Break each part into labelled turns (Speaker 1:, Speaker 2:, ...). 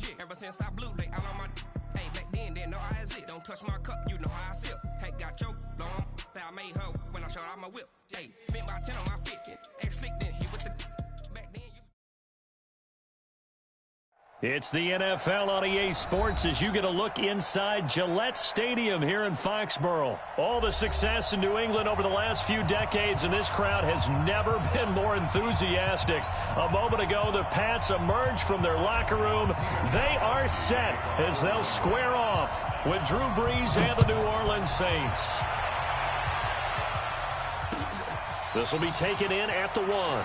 Speaker 1: legit. Ever since I blew, they all on my hey, back then, didn't know I exist. Don't touch my cup, you know how I sip. Hey, got your long, say I made her when I showed out my whip. Hey, spent about 10 on my fit. Ex slick, then hit with the back then.
Speaker 2: It's the NFL on EA Sports as you get a look inside Gillette Stadium here in Foxborough. All the success in New England over the last few decades, and this crowd has never been more enthusiastic. A moment ago, the Pats emerged from their locker room. They are set as they'll square off with Drew Brees and the New Orleans Saints. This will be taken in at the 1.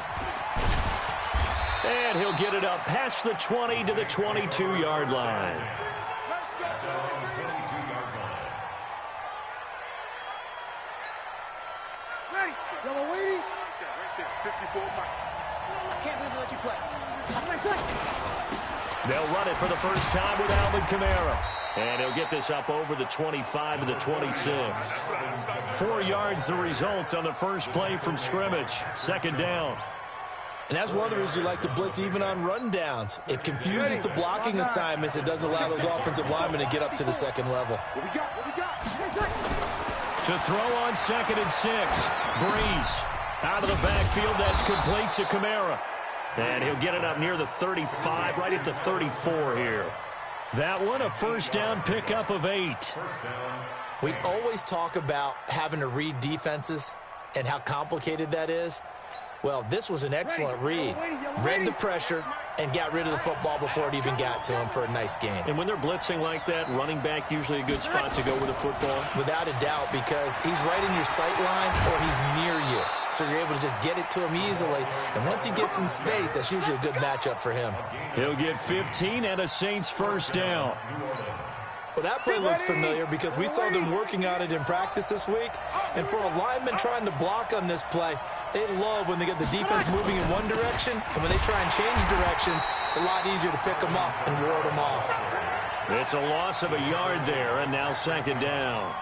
Speaker 2: And he'll get it up past the 20 to the 22-yard line.
Speaker 3: Ready. Yellow waiting. I can't believe they let you play.
Speaker 2: They'll run it for the first time with Alvin Kamara. And he'll get this up over the 25 to the 26. 4 yards the result on the first play from scrimmage. Second down.
Speaker 4: And that's one of the reasons you like to blitz even on rundowns. It confuses the blocking assignments. It doesn't allow those offensive linemen to get up to the second level.
Speaker 2: To throw on 2nd and 6. Brees out of the backfield. That's complete to Kamara. And he'll get it up near the 35, right at the 34 here. That one, a first down pickup of 8.
Speaker 4: We always talk about having to read defenses and how complicated that is. Well, this was an excellent read. Read the pressure and got rid of the football before it even got to him for a nice game.
Speaker 2: And when they're blitzing like that, running back usually a good spot to go with the football?
Speaker 4: Without a doubt, because he's right in your sight line or he's near you. So you're able to just get it to him easily. And once he gets in space, that's usually a good matchup for him.
Speaker 2: He'll get 15 and a Saints first down.
Speaker 4: Well, that play looks familiar because we saw them working on it in practice this week. And for a lineman trying to block on this play, they love when they get the defense moving in one direction, and when they try and change directions, it's a lot easier to pick them up and ward them off.
Speaker 2: It's a loss of a yard there, and now second down.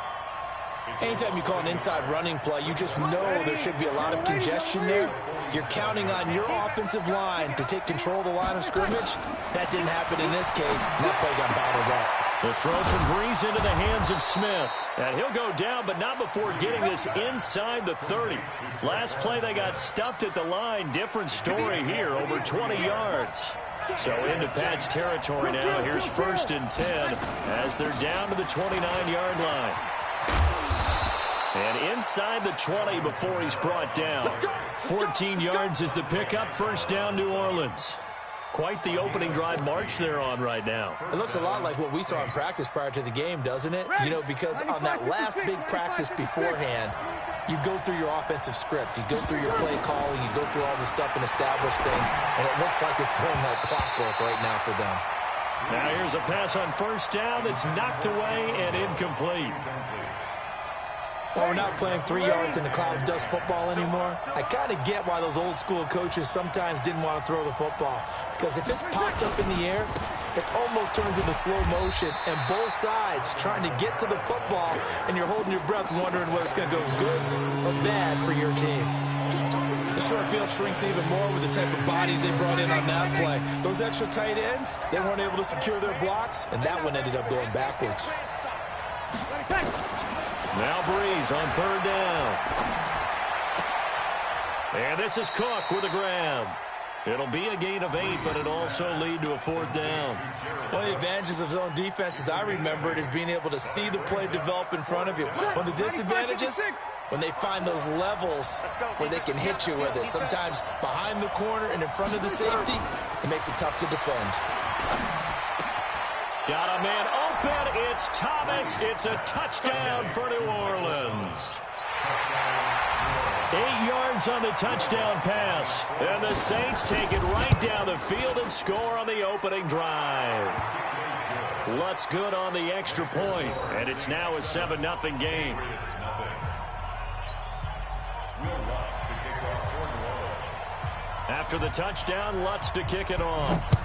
Speaker 4: Anytime you call an inside running play, you just know there should be a lot of congestion there. You're counting on your offensive line to take control of the line of scrimmage. That didn't happen in this case, and that play got bottled up.
Speaker 2: The throw from Brees into the hands of Smith. And he'll go down, but not before getting this inside the 30. Last play, they got stuffed at the line. Different story here, over 20 yards. So into Pats territory now. Here's 1st and 10 as they're down to the 29-yard line. And inside the 20 before he's brought down. 14 yards is the pickup. First down, New Orleans. Quite the opening drive march they're on right now.
Speaker 4: It looks a lot like what we saw in practice prior to the game, doesn't it? You know, because on that last big practice beforehand, you go through your offensive script. You go through your play calling. You go through all the stuff and establish things. And it looks like it's going like clockwork right now for them.
Speaker 2: Now here's a pass on first down that's knocked away and incomplete.
Speaker 4: Well, we're not playing 3 yards in the cloud of dust football anymore. I kind of get why those old school coaches sometimes didn't want to throw the football. Because if it's popped up in the air, it almost turns into slow motion. And both sides trying to get to the football, and you're holding your breath wondering whether it's going to go good or bad for your team. The short field shrinks even more with the type of bodies they brought in on that play. Those extra tight ends, they weren't able to secure their blocks, and that one ended up going backwards.
Speaker 2: Now Brees on 3rd down. And this is Cook with a grab. It'll be a gain of 8, but it'll also lead to a 4th down.
Speaker 4: One of the advantages of zone defense, as I remember it, is being able to see the play develop in front of you. One of the disadvantages, when they find those levels where they can hit you with it. Sometimes behind the corner and in front of the safety, it makes it tough to defend.
Speaker 2: Got a man open. It's Thomas. It's a touchdown for New Orleans. 8 yards on the touchdown pass. And the Saints take it right down the field and score on the opening drive. Lutz good on the extra point. And it's now a 7-0 game. After the touchdown, Lutz to kick it off.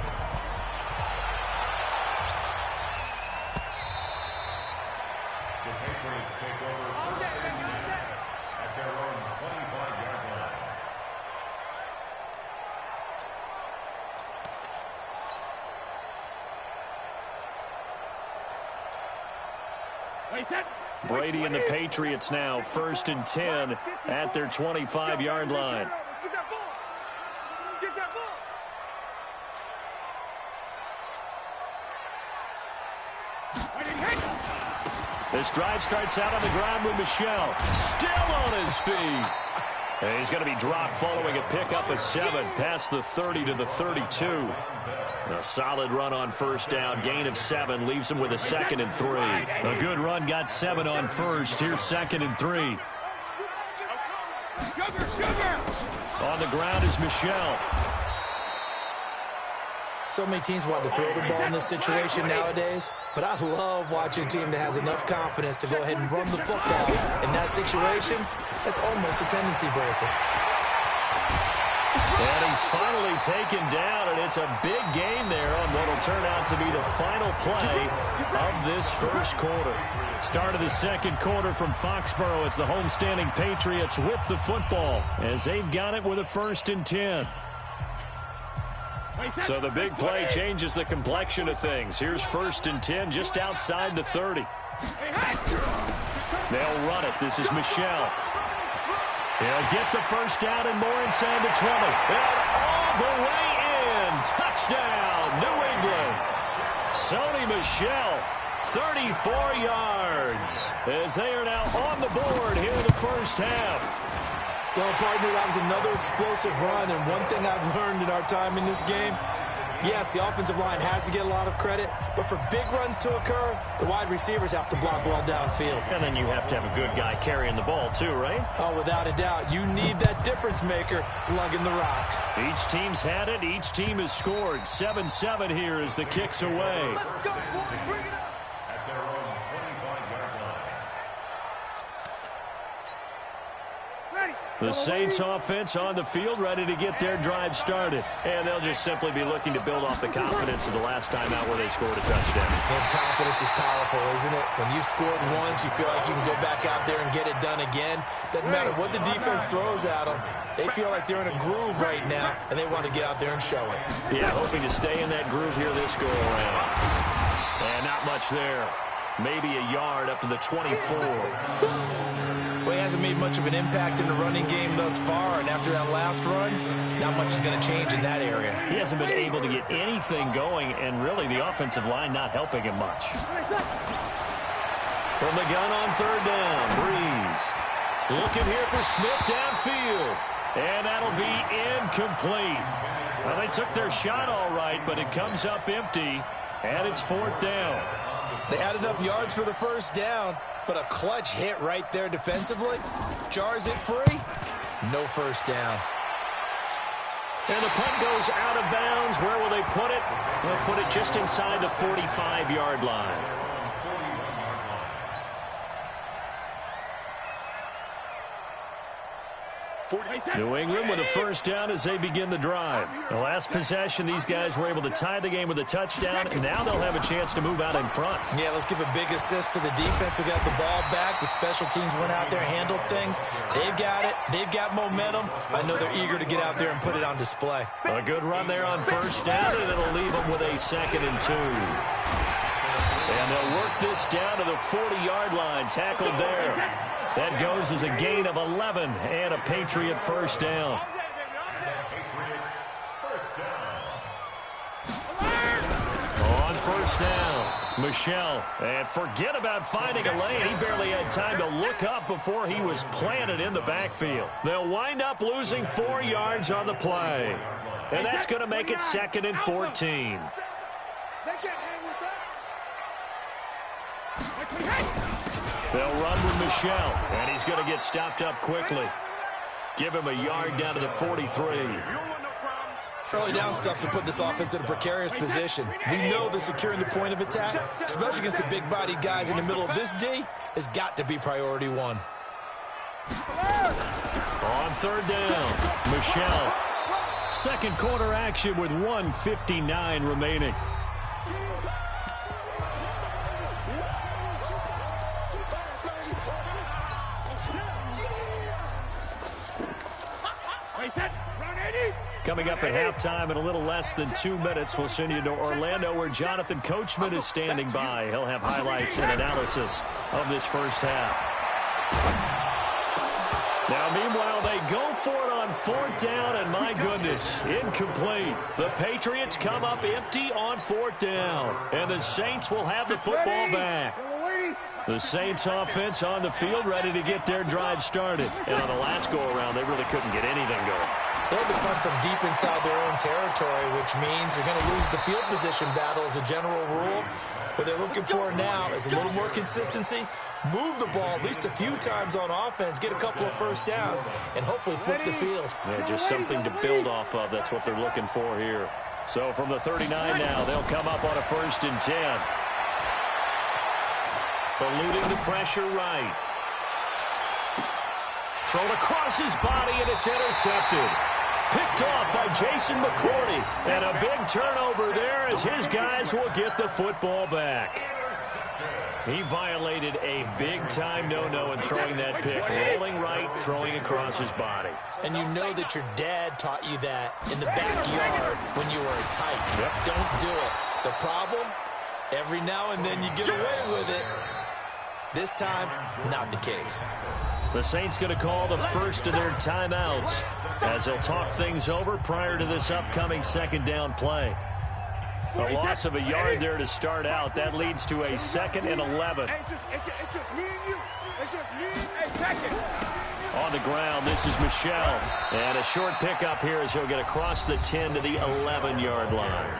Speaker 2: Brady and the Patriots now 1st and 10 at their 25-yard line.
Speaker 3: Get that ball. Get that ball.
Speaker 2: This drive starts out on the ground with Michel. Still on his feet. And he's going to be dropped following a pickup of 7 past the 30 to the 32. A solid run on 1st down. Gain of 7 leaves him with a 2nd and 3. A good run got 7 on 1st. Here's 2nd and 3. On the ground is Michel.
Speaker 4: So many teams want to throw the ball in this situation nowadays, but I love watching a team that has enough confidence to go ahead and run the football. In that situation, that's almost a tendency breaker.
Speaker 2: And he's finally taken down, and it's a big gain there on what will turn out to be the final play of this first quarter. Start of the second quarter from Foxborough. It's the homestanding Patriots with the football as they've got it with a 1st and 10. So the big play changes the complexion of things. Here's 1st and 10 just outside the 30. They'll run it. This is Michel. He'll get the 1st down and more inside the 20. And all the way in. Touchdown, New England. Sony Michel, 34 yards as they are now on the board here in the first half.
Speaker 4: Well, partner, that was another explosive run, and one thing I've learned in our time in this game, yes, the offensive line has to get a lot of credit, but for big runs to occur, the wide receivers have to block well downfield.
Speaker 2: And then you have to have a good guy carrying the ball too, right?
Speaker 4: Oh, without a doubt. You need that difference maker lugging the rock.
Speaker 2: Each team's had it. Each team has scored. 7-7 here as the kick's away.
Speaker 3: Let's go, boys. Bring it up.
Speaker 2: The Saints offense on the field, ready to get their drive started. And they'll just simply be looking to build off the confidence of the last time out where they scored a touchdown.
Speaker 4: And confidence is powerful, isn't it? When you've scored once, you feel like you can go back out there and get it done again. Doesn't matter what the defense throws at them. They feel like they're in a groove right now, and they want to get out there and show it.
Speaker 2: Yeah, hoping to stay in that groove here this go-around. And not much there. Maybe a yard up to the 24.
Speaker 4: Well, he hasn't made much of an impact in the running game thus far, and after that last run, not much is going to change in that area.
Speaker 2: He hasn't been able to get anything going, and really the offensive line not helping him much. From the gun on 3rd down, Breeze. Looking here for Smith downfield, and that'll be incomplete. Well, they took their shot all right, but it comes up empty, and it's 4th down.
Speaker 4: They had enough yards for the 1st down, but a clutch hit right there defensively. Jars it free. No 1st down.
Speaker 2: And the punt goes out of bounds. Where will they put it? They'll put it just inside the 45-yard line. New England with a 1st down as they begin the drive. The last possession, these guys were able to tie the game with a touchdown, and now they'll have a chance to move out in front.
Speaker 4: Yeah, let's give a big assist to the defense who got the ball back. The special teams went out there, handled things. They've got it. They've got momentum. I know they're eager to get out there and put it on display.
Speaker 2: A good run there on 1st down, and it'll leave them with a 2nd and 2. And they'll work this down to the 40-yard line, tackled there. That goes as a gain of 11 and a Patriot 1st down. On 1st down, Michel. And forget about finding a lane. He barely had time to look up before he was planted in the backfield. They'll wind up losing 4 yards on the play. And that's going to make it 2nd and 14.
Speaker 3: They can't hang with us.
Speaker 2: They'll run with Michel, and he's going to get stopped up quickly. Give him a yard down to the 43.
Speaker 4: Early down stuff will put this offense in a precarious position. We know that securing the point of attack, especially against the big-bodied guys in the middle of this D, has got to be priority 1.
Speaker 2: On 3rd down, Michel. Second quarter action with 1:59 remaining. coming up at halftime in a little less than 2 minutes. We'll send you to Orlando, where Jonathan Coachman is standing by. He'll have highlights and analysis of this first half. Now, meanwhile, they go for it on 4th down, and my goodness, incomplete. The Patriots come up empty on 4th down, and the Saints will have the football back. The Saints offense on the field, ready to get their drive started. And on the last go-around, they really couldn't get anything going.
Speaker 4: They'll be punt from deep inside their own territory, which means you're going to lose the field position battle as a general rule. What they're looking for now is a little more consistency, move the ball at least a few times on offense, get a couple of first downs, and hopefully flip the field.
Speaker 2: Yeah, just something to build off of. That's what they're looking for here. So from the 39 now, they'll come up on a 1st and 10. Eluding the pressure right. Thrown across his body, and it's intercepted. Picked off by Jason McCourty. And a big turnover there as his guys will get the football back. He violated a big-time no-no in throwing that pick. Rolling right, throwing across his body.
Speaker 4: And you know that your dad taught you that in the backyard when you were a tyke.
Speaker 2: Yep.
Speaker 4: Don't do it. The problem, every now and then you get away with it. This time, not the case.
Speaker 2: The Saints going to call the first of their timeouts as they'll talk things over prior to this upcoming 2nd down play. A loss of a yard there to start out. That leads to a 2nd and 11.
Speaker 3: It's just me and you. It's just me and
Speaker 2: On the ground, this is Michel. And a short pickup here as he'll get across the 10 to the 11-yard line.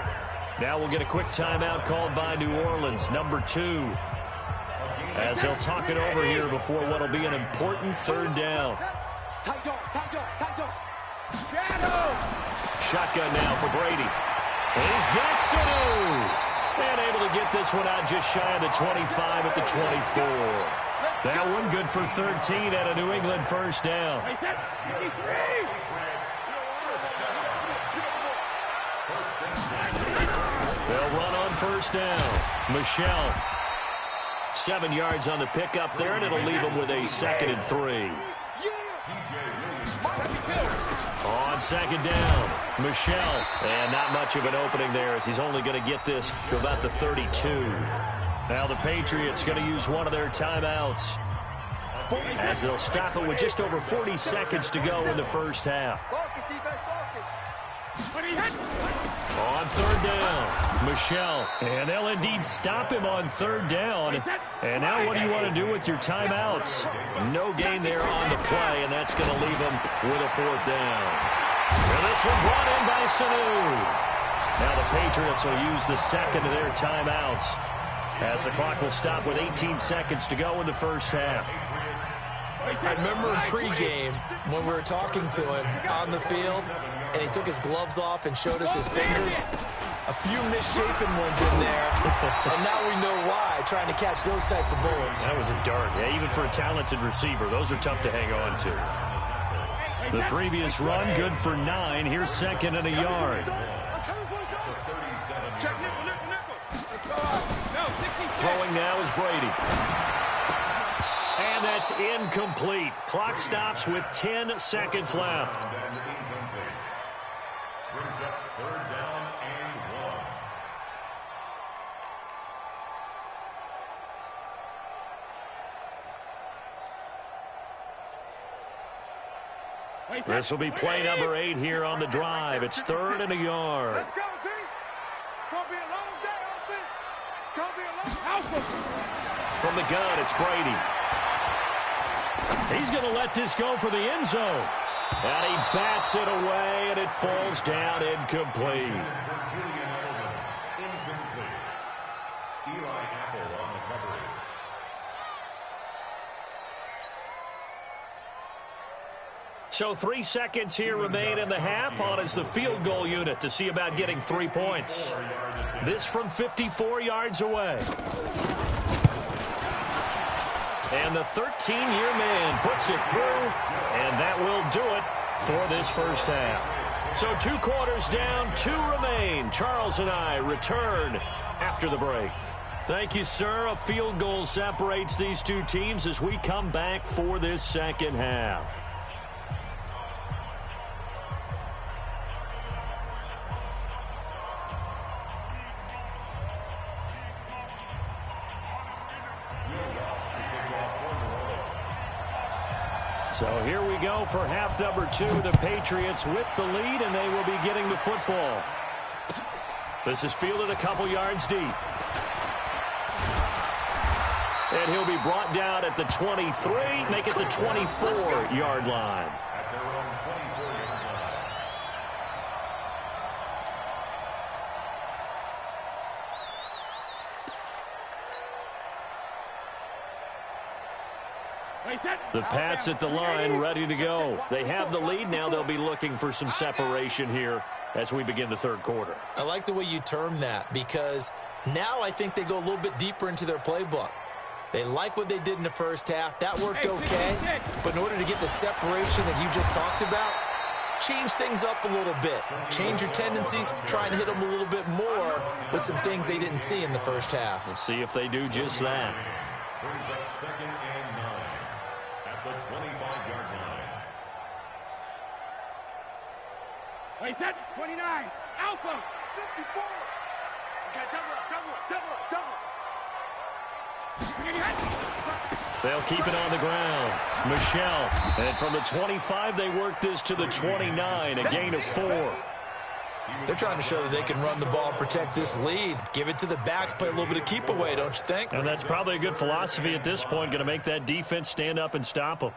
Speaker 2: Now we'll get a quick timeout called by New Orleans, number 2. As they'll talk it over here before what will be an important 3rd down. Shotgun now for Brady. And he's got Sanu. And able to get this one out just shy of the 25 at the 24. That one good for 13 at a New England 1st down. They'll run on 1st down. Michel. 7 yards on the pickup there, and it'll leave them with a 2nd and 3. On 2nd down, Michel. And not much of an opening there as he's only going to get this to about the 32. Now the Patriots going to use one of their timeouts as they'll stop it with just over 40 seconds to go in the first half. On 3rd down, Michel. And they'll indeed stop him on 3rd down. And now what do you want to do with your timeouts? No gain there on the play, and that's going to leave him with a 4th down. And this one brought in by Sanu. Now the Patriots will use the 2nd of their timeouts as the clock will stop with 18 seconds to go in the first half.
Speaker 4: I remember in pregame when we were talking to him on the field, and he took his gloves off and showed us his fingers. A few misshapen ones in there, and now we know why, trying to catch those types of bullets.
Speaker 2: That was a dart. Yeah, even for a talented receiver, those are tough to hang on to. The previous run, good for 9. Here's 2nd and a yard. Throwing now is Brady. And that's incomplete. Clock stops with 10 seconds left.
Speaker 5: Brings up 3rd down and 1.
Speaker 2: This will be play number 8 here on the drive. It's 3rd and a yard.
Speaker 3: Let's go, D. It's going to be a long day, offense. It's going to be a long
Speaker 2: From the gun, it's Brady. He's going to let this go for the end zone. And he bats it away, and it falls down incomplete. So 3 seconds here remain in the half. On is the field goal unit to see about getting 3 points. This from 54 yards away. And the 13-year man puts it through, and that will do it for this first half. So 2 quarters down, 2 remain. Charles and I return after the break. Thank you, sir. A field goal separates these 2 teams as we come back for this second half. So here we go for half number 2. The Patriots with the lead, and they will be getting the football. This is fielded a couple yards deep. And he'll be brought down at the 23, make it the 24-yard line.
Speaker 5: At their own 24-yard line.
Speaker 2: The Pats at the line, ready to go. They have the lead. Now they'll be looking for some separation here as we begin the third quarter.
Speaker 4: I like the way you term that, because now I think they go a little bit deeper into their playbook. They like what they did in the first half. That worked okay. But in order to get the separation that you just talked about, change things up a little bit. Change your tendencies. Try and hit them a little bit more with some things they didn't see in the first half.
Speaker 2: We'll see if they do just that.
Speaker 5: Brings up 2nd and 9 at the 25-yard line.
Speaker 3: Wait, set 29. Alpha. 54. Okay, double.
Speaker 2: They'll keep it on the ground. Michelle. And from the 25, they work this to the 29, a gain of 4.
Speaker 4: They're trying to show that they can run the ball and protect this lead. Give it to the backs, play a little bit of keep away, don't you think?
Speaker 2: And that's probably a good philosophy at this point, going to make that defense stand up and stop them.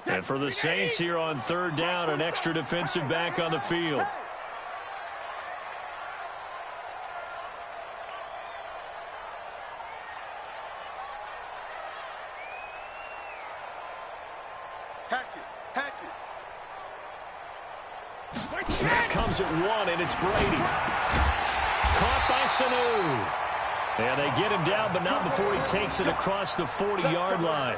Speaker 2: And for the Saints here on 3rd down, an extra defensive back on the field.
Speaker 3: Hatch it.
Speaker 2: Snap comes at 1, and it's Brady. Caught by Sanu. And they get him down, but not before he takes it across the 40-yard line.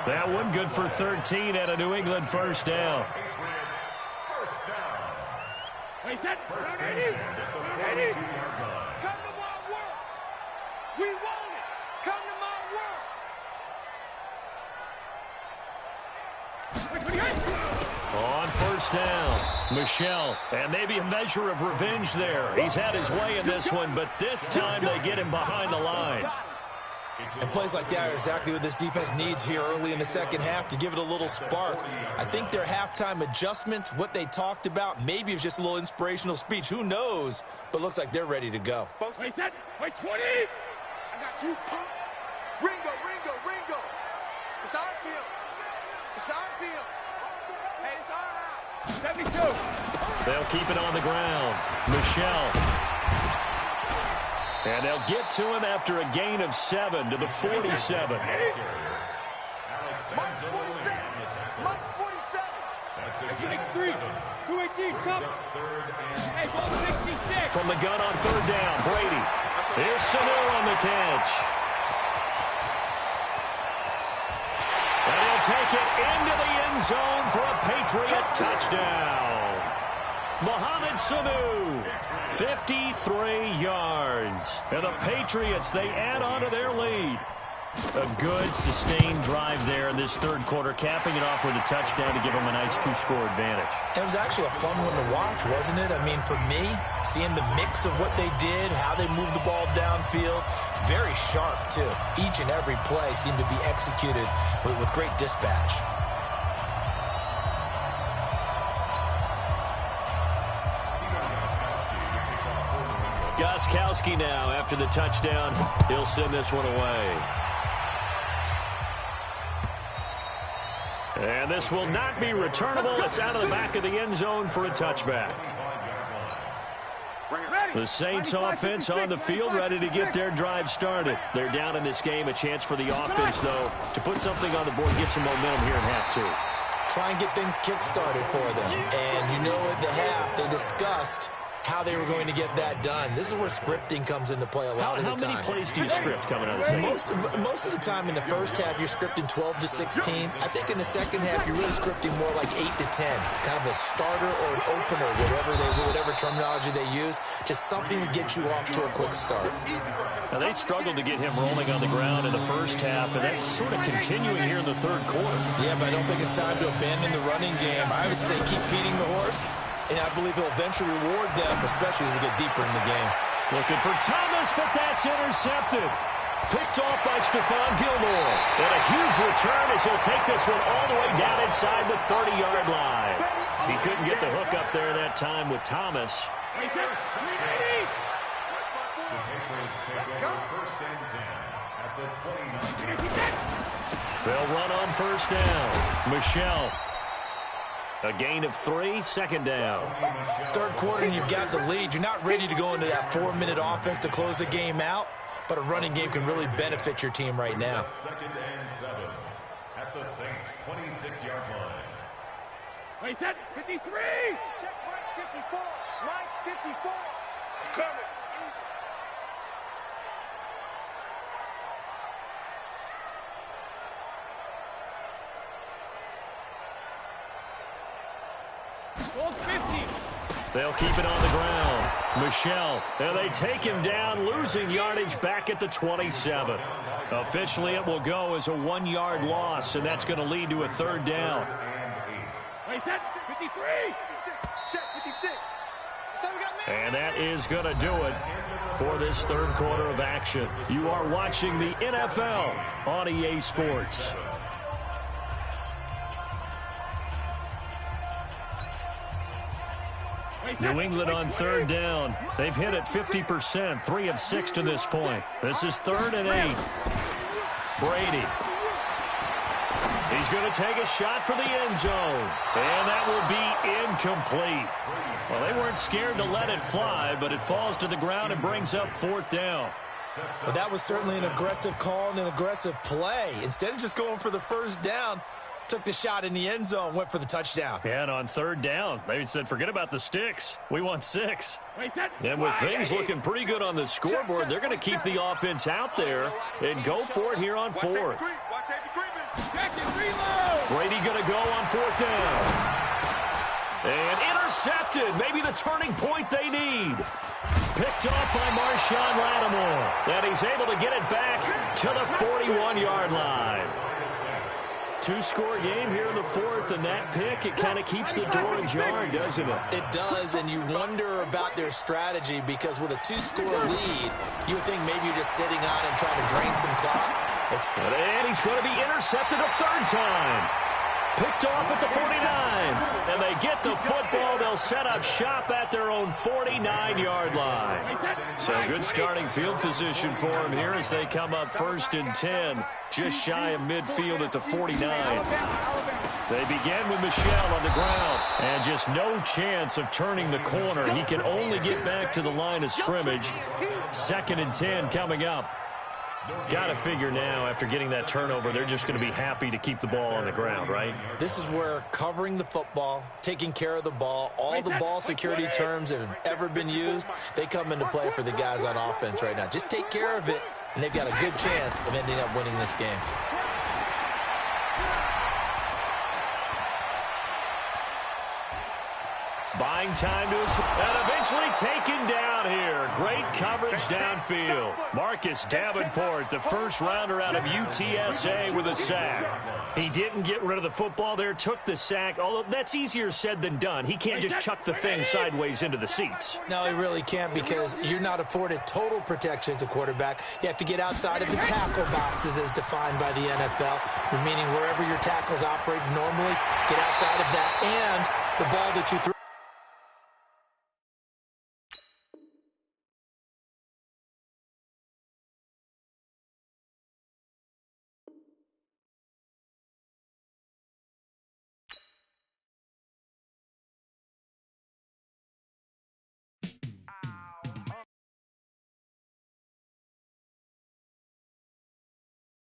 Speaker 2: That one good for 13 and a New England first down.
Speaker 5: Patriots, first down.
Speaker 3: Wait, set.
Speaker 5: First and 10 at the 42-yard line.
Speaker 3: Come to my work. We want it. Come to my work.
Speaker 2: On first down, Michelle. And maybe a measure of revenge there. He's had his way in this one, but this time they get him behind the line.
Speaker 4: And plays like that are exactly what this defense needs here early in the second half to give it a little spark. I think their halftime adjustments, what they talked about, maybe it was just a little inspirational speech. Who knows? But looks like they're ready to go.
Speaker 3: Wait, set. Wait, 20. I got you, punk. Ringo. It's our field. Hey, it's our house. 72.
Speaker 2: They'll keep it on the ground. Michelle. And they'll get to him after a gain of 7 to the 47.
Speaker 3: Mike's 47. Mike's 47.
Speaker 5: That's a
Speaker 3: Hey,
Speaker 5: gain of
Speaker 3: 3.
Speaker 5: 7.
Speaker 3: 218,
Speaker 5: Brings
Speaker 3: chop.
Speaker 5: up 3rd and
Speaker 3: Hey, ball 66.
Speaker 2: From the gun on 3rd down, Brady. Here's Sanu on the catch. And he'll take it into the end zone for a Patriot touchdown. Mohamed Sanu, 53 yards. And the Patriots, they add on to their lead. A good, sustained drive there in this third quarter, capping it off with a touchdown to give them a nice 2-score advantage.
Speaker 4: It was actually a fun one to watch, wasn't it? I mean, for me, seeing the mix of what they did, how they moved the ball downfield, very sharp, too. Each and every play seemed to be executed with great dispatch.
Speaker 2: Gostkowski now, after the touchdown, he'll send this one away. And this will not be returnable. It's out of the back of the end zone for a touchback. The Saints offense on the field, ready to get their drive started. They're down in this game. A chance for the offense, though, to put something on the board, get some momentum here in half 2.
Speaker 4: Try and get things kick-started for them. And you know at the half, they discussed how they were going to get that done. This is where scripting comes into play a lot of the time.
Speaker 2: How many plays do you script coming out of the second?
Speaker 4: Most of the time in the first half, you're scripting 12 to 16. I think in the second half, you're really scripting more like 8 to 10. Kind of a starter or an opener, whatever terminology they use. Just something to get you off to a quick start.
Speaker 2: Now, they struggled to get him rolling on the ground in the first half, and that's sort of continuing here in the third quarter.
Speaker 4: Yeah, but I don't think it's time to abandon the running game. I would say keep feeding the horse, and I believe he'll eventually reward them, especially as we get deeper in the game.
Speaker 2: Looking for Thomas, but that's intercepted. Picked off by Stephon Gilmore. And a huge return as he'll take this one all the way down inside the 30-yard line. He couldn't get the hook up there that time with Thomas. They'll run on first down. Michelle. A gain of 3, second down.
Speaker 4: Third quarter, and you've got the lead. You're not ready to go into that 4-minute offense to close the game out, but a running game can really benefit your team right now.
Speaker 5: Second and 7 at the Saints' 26-yard line.
Speaker 3: Wait, 53! Check right 54! Right 54! Coming!
Speaker 2: They'll keep it on the ground. Michelle, and they take him down, losing yardage back at the 27. Officially, it will go as a 1-yard loss, and that's going to lead to a third down.
Speaker 3: Wait, 53! Check 56!
Speaker 2: And that is going to do it for this third quarter of action. You are watching the NFL on EA Sports. New England on third down. They've hit it 50%, 3 of 6 to this point. This is 3rd and 8. Brady. He's going to take a shot for the end zone. And that will be incomplete. Well, they weren't scared to let it fly, but it falls to the ground and brings up 4th down.
Speaker 4: Well, that was certainly an aggressive call and an aggressive play. Instead of just going for the first down, took the shot in the end zone, went for the touchdown.
Speaker 2: Yeah, and on 3rd down, they said, forget about the sticks. We want 6. And with things looking pretty good on the scoreboard, they're going to keep the offense out there and go for it here on 4th. Brady going to go on 4th down. And intercepted. Maybe the turning point they need. Picked off by Marshawn Lattimore. And he's able to get it back to the 41-yard line. 2-score game here in the 4th, and that pick, it kind of keeps the door ajar, doesn't it?
Speaker 4: It does, and you wonder about their strategy because with a 2-score lead, you would think maybe you're just sitting on and trying to drain some clock.
Speaker 2: And he's going to be intercepted a 3rd time. Picked off at the 49. And they get the football. They'll set up shop at their own 49-yard line. So good starting field position for them here as they come up 1st and 10. Just shy of midfield at the 49. They begin with Michelle on the ground. And just no chance of turning the corner. He can only get back to the line of scrimmage. 2nd and 10 coming up. Got to figure now, after getting that turnover, they're just going to be happy to keep the ball on the ground, right?
Speaker 4: This is where covering the football, taking care of the ball, all the ball security terms that have ever been used, they come into play for the guys on offense right now. Just take care of it, and they've got a good chance of ending up winning this game.
Speaker 2: Buying time to us, and eventually taken down here. Great coverage downfield. Marcus Davenport, the first rounder out of UTSA with a sack. He didn't get rid of the football there, took the sack, although that's easier said than done. He can't just chuck the thing sideways into the seats.
Speaker 4: No, he really can't because you're not afforded total protection as a quarterback. You have to get outside of the tackle boxes as defined by the NFL, meaning wherever your tackles operate normally, get outside of that, and the ball that you throw